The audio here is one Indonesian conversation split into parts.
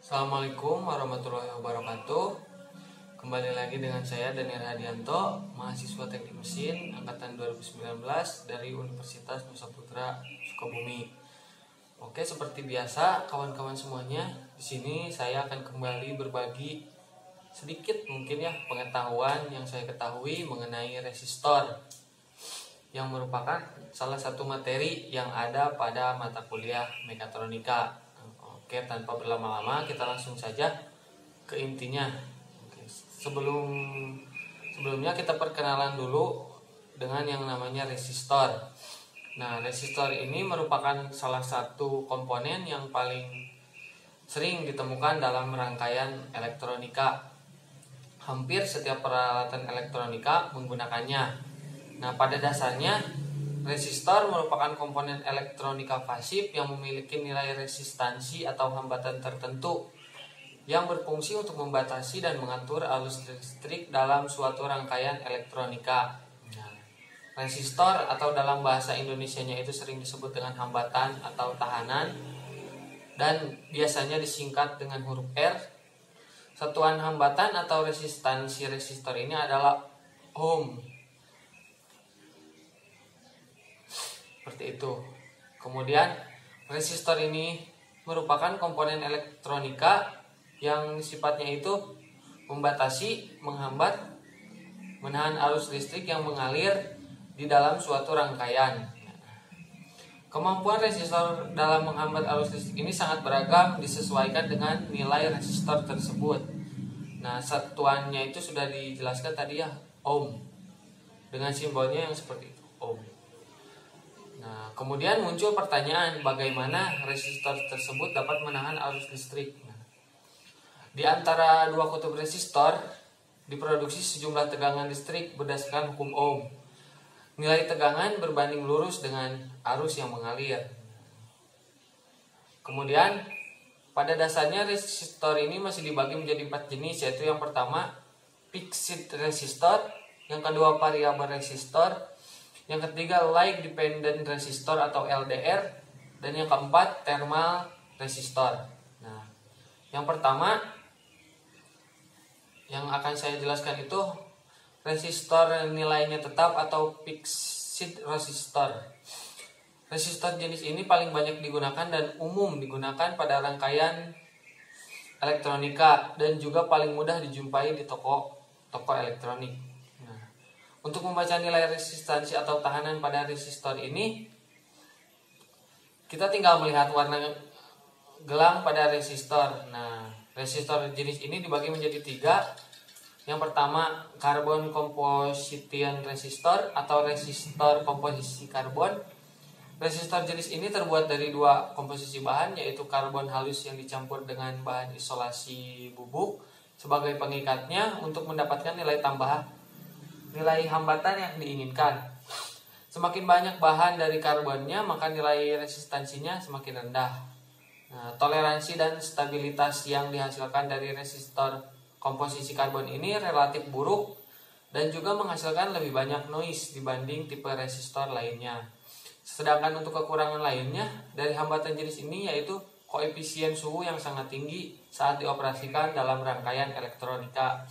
Assalamualaikum warahmatullahi wabarakatuh. Kembali lagi dengan saya Daniel Hadianto, mahasiswa Teknik Mesin angkatan 2019 dari Universitas Nusa Putra Sukabumi. Oke, seperti biasa kawan-kawan semuanya, di sini saya akan kembali berbagi sedikit mungkin ya pengetahuan yang saya ketahui mengenai resistor, yang merupakan salah satu materi yang ada pada mata kuliah mekatronika. Oke, tanpa berlama-lama kita langsung saja ke intinya. Oke, sebelumnya kita perkenalan dulu dengan yang namanya resistor. Nah, resistor ini merupakan salah satu komponen yang paling sering ditemukan dalam rangkaian elektronika. Hampir setiap peralatan elektronika menggunakannya. Nah, pada dasarnya resistor merupakan komponen elektronika pasif yang memiliki nilai resistansi atau hambatan tertentu yang berfungsi untuk membatasi dan mengatur arus listrik dalam suatu rangkaian elektronika. Nah, resistor atau dalam bahasa Indonesianya itu sering disebut dengan hambatan atau tahanan dan biasanya disingkat dengan huruf R. Satuan hambatan atau resistansi resistor ini adalah ohm. Seperti itu. Kemudian resistor ini merupakan komponen elektronika yang sifatnya itu membatasi, menghambat, menahan arus listrik yang mengalir di dalam suatu rangkaian. Kemampuan resistor dalam menghambat arus listrik ini sangat beragam disesuaikan dengan nilai resistor tersebut. Nah, satuannya itu sudah dijelaskan tadi ya, ohm. Dengan simbolnya yang seperti itu, ohm. Nah, kemudian muncul pertanyaan bagaimana resistor tersebut dapat menahan arus listrik. Nah, di antara dua kutub resistor diproduksi sejumlah tegangan listrik berdasarkan hukum Ohm. Nilai tegangan berbanding lurus dengan arus yang mengalir. Kemudian pada dasarnya resistor ini masih dibagi menjadi 4 jenis, yaitu yang pertama fixed resistor, yang kedua variable resistor, yang ketiga light dependent resistor atau LDR, dan yang keempat thermal resistor. Nah, yang pertama yang akan saya jelaskan itu resistor nilainya tetap atau fixed resistor. Resistor jenis ini paling banyak digunakan dan umum digunakan pada rangkaian elektronika dan juga paling mudah dijumpai di toko elektronik. Untuk membaca nilai resistansi atau tahanan pada resistor ini, kita tinggal melihat warna gelang pada resistor. Nah, resistor jenis ini dibagi menjadi 3. Yang pertama, carbon composition resistor atau resistor komposisi karbon. Resistor jenis ini terbuat dari 2 komposisi bahan, yaitu karbon halus yang dicampur dengan bahan isolasi bubuk sebagai pengikatnya untuk mendapatkan nilai hambatan yang diinginkan. Semakin banyak bahan dari karbonnya, maka nilai resistansinya semakin rendah. Nah, toleransi dan stabilitas yang dihasilkan dari resistor komposisi karbon ini relatif buruk dan juga menghasilkan lebih banyak noise dibanding tipe resistor lainnya. Sedangkan untuk kekurangan lainnya dari hambatan jenis ini yaitu koefisien suhu yang sangat tinggi saat dioperasikan dalam rangkaian elektronika.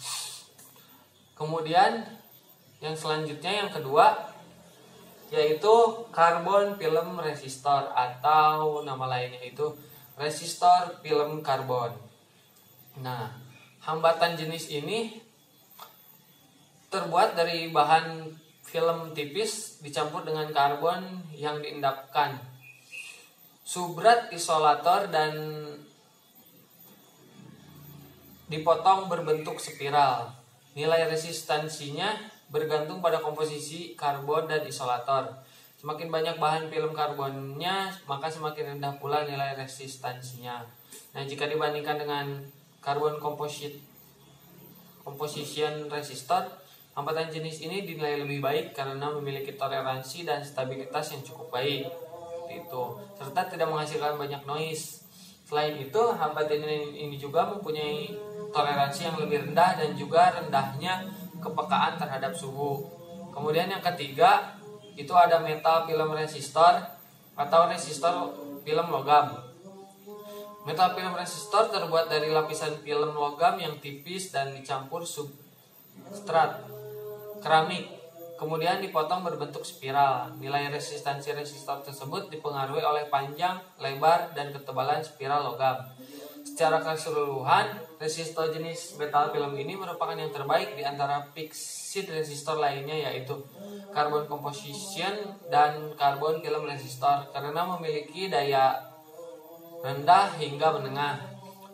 Kemudian yang selanjutnya yang kedua yaitu karbon film resistor atau nama lainnya itu resistor film karbon. Nah, hambatan jenis ini terbuat dari bahan film tipis dicampur dengan karbon yang diendapkan, substrat isolator dan dipotong berbentuk spiral. Nilai resistansinya bergantung pada komposisi karbon dan isolator. Semakin banyak bahan film karbonnya, maka semakin rendah pula nilai resistansinya. Nah, jika dibandingkan dengan karbon composition resistor, hambatan jenis ini dinilai lebih baik karena memiliki toleransi dan stabilitas yang cukup baik. Itu serta tidak menghasilkan banyak noise. Selain itu, hambatan ini juga mempunyai toleransi yang lebih rendah dan juga rendahnya kepekaan terhadap suhu. Kemudian yang ketiga itu ada metal film resistor atau resistor film logam. Metal film resistor terbuat dari lapisan film logam yang tipis dan dicampur substrat keramik, kemudian dipotong berbentuk spiral. Nilai resistansi resistor tersebut dipengaruhi oleh panjang, lebar, dan ketebalan spiral logam. Secara keseluruhan, resistor jenis metal film ini merupakan yang terbaik di antara fixed resistor lainnya, yaitu carbon composition dan carbon film resistor, karena memiliki daya rendah hingga menengah.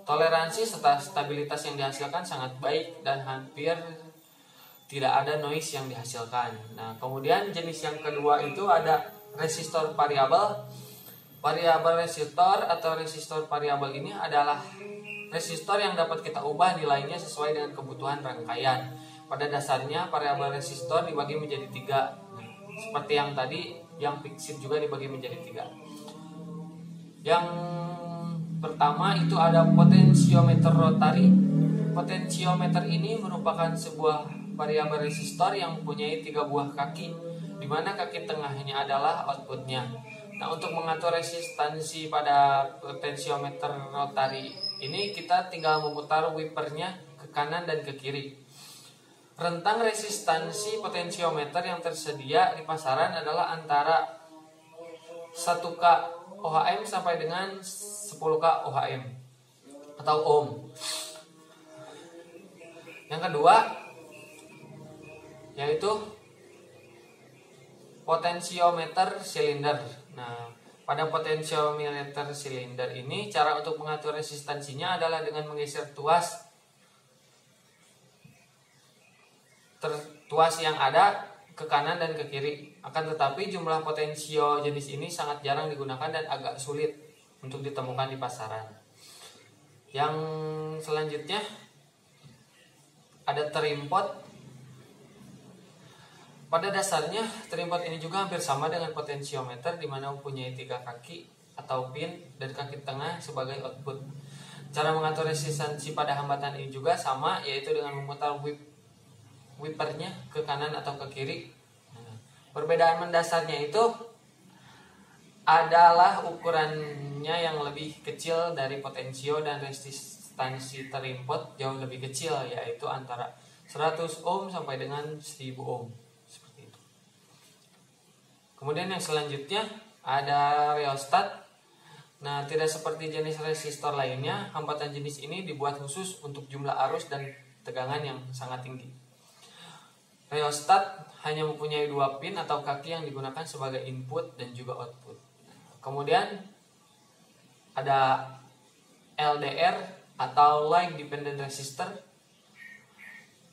Toleransi serta stabilitas yang dihasilkan sangat baik dan hampir tidak ada noise yang dihasilkan. Nah, kemudian jenis yang kedua itu ada resistor variabel. Variabel resistor atau resistor variabel ini adalah resistor yang dapat kita ubah nilainya sesuai dengan kebutuhan rangkaian. Pada dasarnya variabel resistor dibagi menjadi 3. Seperti yang tadi, yang fixed juga dibagi menjadi 3. Yang pertama itu ada potensiometer rotari. Potensiometer ini merupakan sebuah variabel resistor yang mempunyai 3 buah kaki, di mana kaki tengahnya adalah outputnya. Nah, untuk mengatur resistansi pada potensiometer rotari ini kita tinggal memutar wipernya ke kanan dan ke kiri. Rentang resistansi potensiometer yang tersedia di pasaran adalah antara 1K ohm sampai dengan 10K ohm atau ohm. Yang kedua yaitu potensiometer silinder. Nah, pada potensiometer silinder ini cara untuk mengatur resistansinya adalah dengan menggeser tuas yang ada ke kanan dan ke kiri. Akan tetapi jumlah potensio jenis ini sangat jarang digunakan dan agak sulit untuk ditemukan di pasaran. Yang selanjutnya ada trimpot. Pada dasarnya trimpot ini juga hampir sama dengan potensiometer, di mana mempunyai 3 kaki atau pin dan kaki tengah sebagai output. Cara mengatur resistansi pada hambatan ini juga sama, yaitu dengan memutar wipernya ke kanan atau ke kiri. Perbedaan mendasarnya itu adalah ukurannya yang lebih kecil dari potensio, dan resistansi trimpot jauh lebih kecil, yaitu antara 100 ohm sampai dengan 1000 ohm. Seperti itu. Kemudian yang selanjutnya ada rheostat. Nah, tidak seperti jenis resistor lainnya, hambatan jenis ini dibuat khusus untuk jumlah arus dan tegangan yang sangat tinggi. Rheostat hanya mempunyai 2 pin atau kaki yang digunakan sebagai input dan juga output. Kemudian ada LDR atau Light Dependent Resistor.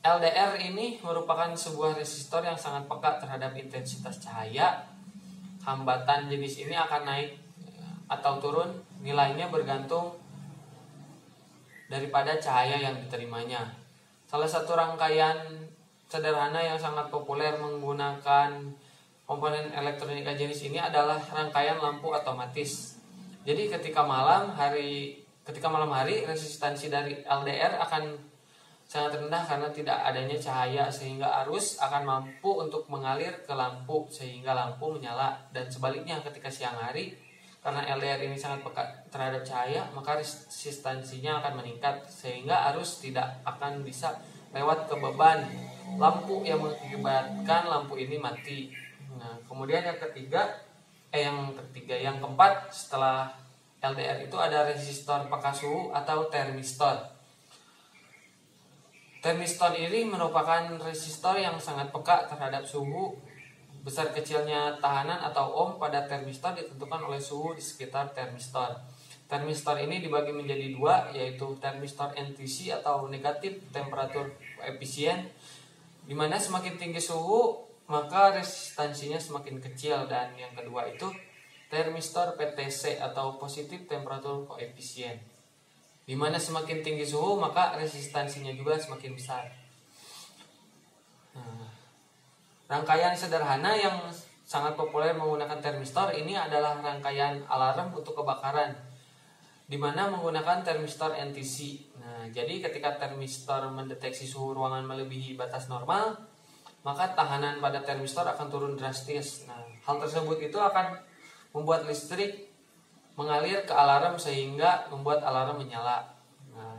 LDR ini merupakan sebuah resistor yang sangat peka terhadap intensitas cahaya. Hambatan jenis ini akan naik atau turun, nilainya bergantung daripada cahaya yang diterimanya. Salah satu rangkaian sederhana yang sangat populer menggunakan komponen elektronika jenis ini adalah rangkaian lampu otomatis. Jadi ketika malam hari resistansi dari LDR akan sangat rendah karena tidak adanya cahaya, sehingga arus akan mampu untuk mengalir ke lampu sehingga lampu menyala. Dan sebaliknya ketika siang hari, karena LDR ini sangat peka terhadap cahaya, maka resistansinya akan meningkat sehingga arus tidak akan bisa lewat ke beban lampu yang mengakibatkan lampu ini mati. Nah, kemudian yang keempat setelah LDR itu ada resistor peka suhu atau termistor. Termistor ini merupakan resistor yang sangat peka terhadap suhu. Besar kecilnya tahanan atau ohm pada termistor ditentukan oleh suhu di sekitar termistor. Termistor ini dibagi menjadi 2, yaitu termistor NTC atau negatif temperatur koefisien, di mana semakin tinggi suhu maka resistansinya semakin kecil. Dan yang kedua itu termistor PTC atau positif temperatur koefisien, di mana semakin tinggi suhu maka resistansinya juga semakin besar. Rangkaian sederhana yang sangat populer menggunakan termistor ini adalah rangkaian alarm untuk kebakaran, di mana menggunakan termistor NTC. Nah, jadi ketika termistor mendeteksi suhu ruangan melebihi batas normal, maka tahanan pada termistor akan turun drastis. Nah, hal tersebut itu akan membuat listrik mengalir ke alarm sehingga membuat alarm menyala. Nah,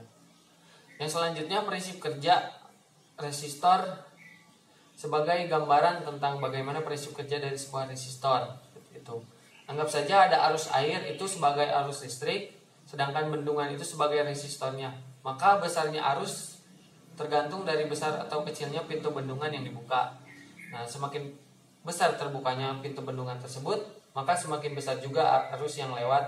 yang selanjutnya prinsip kerja resistor sebagai gambaran tentang bagaimana prinsip kerja dari sebuah resistor. Itu. Anggap saja ada arus air itu sebagai arus listrik, sedangkan bendungan itu sebagai resistornya. Maka besarnya arus tergantung dari besar atau kecilnya pintu bendungan yang dibuka. Nah, semakin besar terbukanya pintu bendungan tersebut, maka semakin besar juga arus yang lewat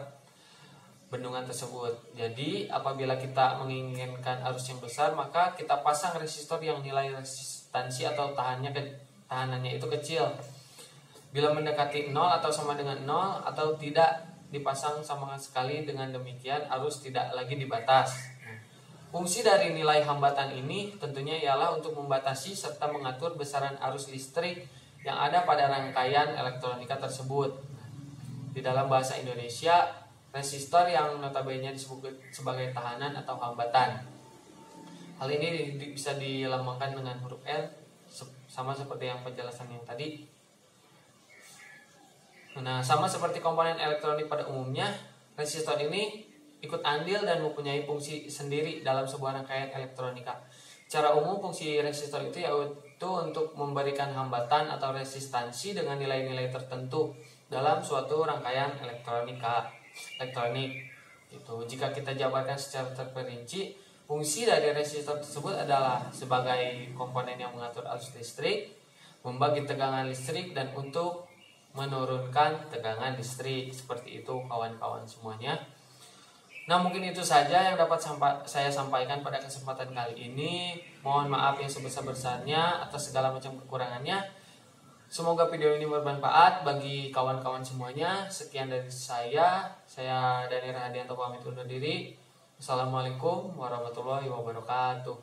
bendungan tersebut. Jadi apabila kita menginginkan arus yang besar, maka kita pasang resistor yang nilai resistansi atau tahanannya itu kecil. Bila mendekati 0 atau sama dengan 0 atau tidak dipasang sama sekali, dengan demikian arus tidak lagi dibatas. Fungsi dari nilai hambatan ini tentunya ialah untuk membatasi serta mengatur besaran arus listrik yang ada pada rangkaian elektronika tersebut. Di dalam bahasa Indonesia, resistor yang notabene disebut sebagai tahanan atau hambatan. Hal ini bisa dilambangkan dengan huruf L, sama seperti yang penjelasan yang tadi. Nah, sama seperti komponen elektronik pada umumnya, resistor ini ikut andil dan mempunyai fungsi sendiri dalam sebuah rangkaian elektronika. Secara umum fungsi resistor itu yaitu untuk memberikan hambatan atau resistansi dengan nilai-nilai tertentu dalam suatu rangkaian elektronik. Itu jika kita jabarkan secara terperinci, fungsi dari resistor tersebut adalah sebagai komponen yang mengatur arus listrik, membagi tegangan listrik, dan untuk menurunkan tegangan listrik. Seperti itu kawan-kawan semuanya. Nah, mungkin itu saja yang dapat saya sampaikan pada kesempatan kali ini. Mohon maaf yang sebesar-besarnya atas segala macam kekurangannya. Semoga video ini bermanfaat bagi kawan-kawan semuanya. Sekian dari saya Dani Rahadianto pamit undur diri. Assalamualaikum warahmatullahi wabarakatuh.